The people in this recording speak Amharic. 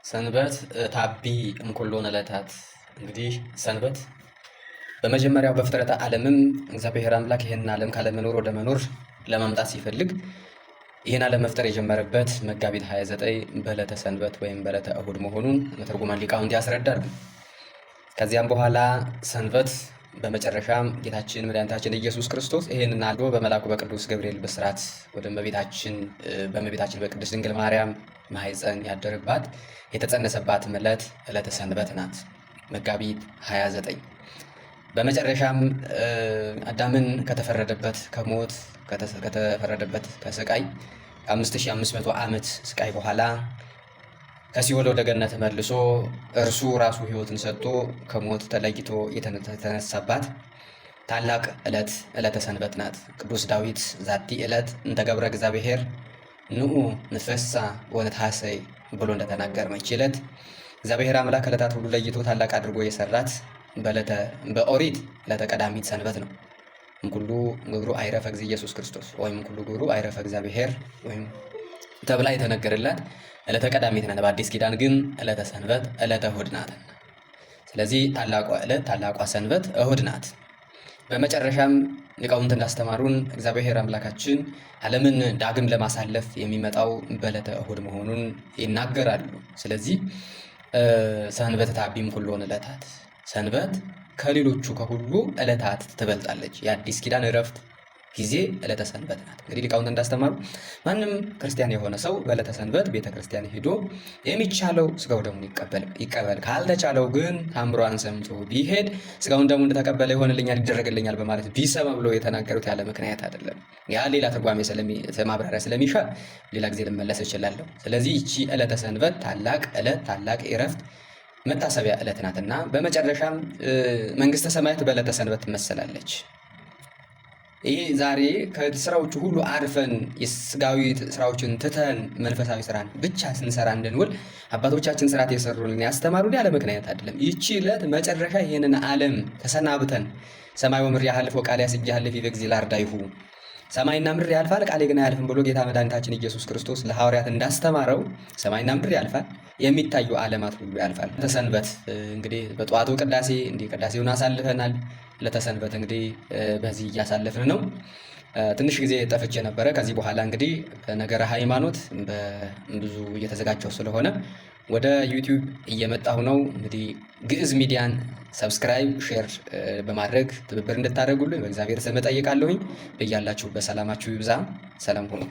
ሰንበት ታቢ እምኩሎን ዕለታት። እንግዲህ ሰንበት በመጀመሪያው በፍጥረተ ዓለምም እግዚአብሔር አምላክ ይህን ዓለም ካለመኖር ወደ መኖር ለማምጣት ሲፈልግ ይህን ዓለም መፍጠር የጀመረበት መጋቢት 29 በዕለተ ሰንበት ወይም በዕለተ እሁድ መሆኑን መተርጉማን ሊቃውንት ያስረዳሉ። ከዚያም በኋላ ሰንበት በመጨረሻም ጌታችን መድኃኒታችን ኢየሱስ ክርስቶስ ይህንን አድርጎ በመልአኩ በቅዱስ ገብርኤል ብስራት ወደ በእመቤታችን በቅድስት ድንግል ማርያም ማኅፀን ያደረባት የተጸነሰባት ዕለተ ሰንበት ናት፣ መጋቢት 29። በመጨረሻም አዳምን ከተፈረደበት ከሞት ከተፈረደበት ከስቃይ 5500 ዓመት ስቃይ በኋላ ከሲኦል ወደ ገነት መልሶ እርሱ ራሱ ሕይወትን ሰጥቶ ከሞት ተለይቶ የተነሳባት ታላቅ ዕለተ ሰንበት ናት። ቅዱስ ዳዊት ዛቲ ዕለት እንተ ገብረ እግዚአብሔር ንዑ ንፈሳ ወነትሐሰይ ብሎ እንደተናገር መች ዕለት እግዚአብሔር አምላክ ዕለታት ሁሉ ለይቶ ታላቅ አድርጎ የሰራት በኦሪት ዕለተ ቀዳሚት ሰንበት ነው። እምኩሉ ግብሩ አይረፈ እግዚእ ኢየሱስ ክርስቶስ ወይም እምኩሉ ግብሩ አይረፈ እግዚአብሔር ወይም ተብላ የተነገረላት ዕለተ ቀዳሚት ናት። በአዲስ ኪዳን ግን ዕለተ ሰንበት ዕለተ እሁድ ናት። ስለዚህ ታላቋ ዕለት ታላቋ ሰንበት እሁድ ናት። በመጨረሻም ሊቃውንት እንዳስተማሩን እግዚአብሔር አምላካችን ዓለምን ዳግም ለማሳለፍ የሚመጣው በዕለተ እሁድ መሆኑን ይናገራሉ። ስለዚህ ሰንበት ታቢም ኩሎን ዕለታት፣ ሰንበት ከሌሎቹ ከሁሉ ዕለታት ትበልጣለች። የአዲስ ኪዳን ዕረፍት ጊዜ ዕለተ ሰንበት ናት። እንግዲህ ሊቃውንት እንዳስተማሩ ማንም ክርስቲያን የሆነ ሰው በዕለተ ሰንበት ቤተ ክርስቲያን ሄዶ የሚቻለው ስጋው ደሙን ይቀበል፣ ካልተቻለው ግን ታምሯን ሰምቶ ቢሄድ ስጋውን ደሙን እንደተቀበለ ይሆንልኛል፣ ይደረግልኛል በማለት ቢሰማ ብሎ የተናገሩት ያለ ምክንያት አይደለም። ያ ሌላ ትርጓሜ ማብራሪያ ስለሚሻ ሌላ ጊዜ ልመለስ እችላለሁ። ስለዚህ ይቺ ዕለተ ሰንበት ታላቅ ዕለት ታላቅ ዕረፍት መታሰቢያ ዕለት ናትና በመጨረሻም መንግስተ ሰማያት በዕለተ ሰንበት ትመሰላለች። ይህ ዛሬ ከስራዎቹ ሁሉ አርፈን የስጋዊ ስራዎችን ትተን መንፈሳዊ ስራን ብቻ ስንሰራ እንድንውል አባቶቻችን ስርዓት የሰሩልን ያስተማሩን ያለ ምክንያት አይደለም። ይቺ ዕለት መጨረሻ ይህንን ዓለም ተሰናብተን ሰማይ ወምድር ያህልፎ ቃል ያስጃለፊ በጊዜ ላርዳይሁ ሰማይና ምድር ያልፋል ቃሌ ግን አያልፍም ብሎ ጌታ መድኃኒታችን ኢየሱስ ክርስቶስ ለሐዋርያት እንዳስተማረው ሰማይና ምድር ያልፋል፣ የሚታዩ ዓለማት ሁሉ ያልፋል። ለተሰንበት እንግዲህ በጠዋቱ ቅዳሴ እንዲህ ቅዳሴውን አሳልፈናል። ለተሰንበት እንግዲህ በዚህ እያሳለፍን ነው። ትንሽ ጊዜ ጠፍቼ ነበረ። ከዚህ በኋላ እንግዲህ በነገረ ሃይማኖት ብዙ እየተዘጋጀው ስለሆነ ወደ ዩቲዩብ እየመጣሁ ነው። እንግዲህ ግዕዝ ሚዲያን ሰብስክራይብ፣ ሼር በማድረግ ትብብር እንድታደርጉልኝ በእግዚአብሔር ስም እጠይቃለሁኝ። በያላችሁ በሰላማችሁ ይብዛ። ሰላም ሁኑ።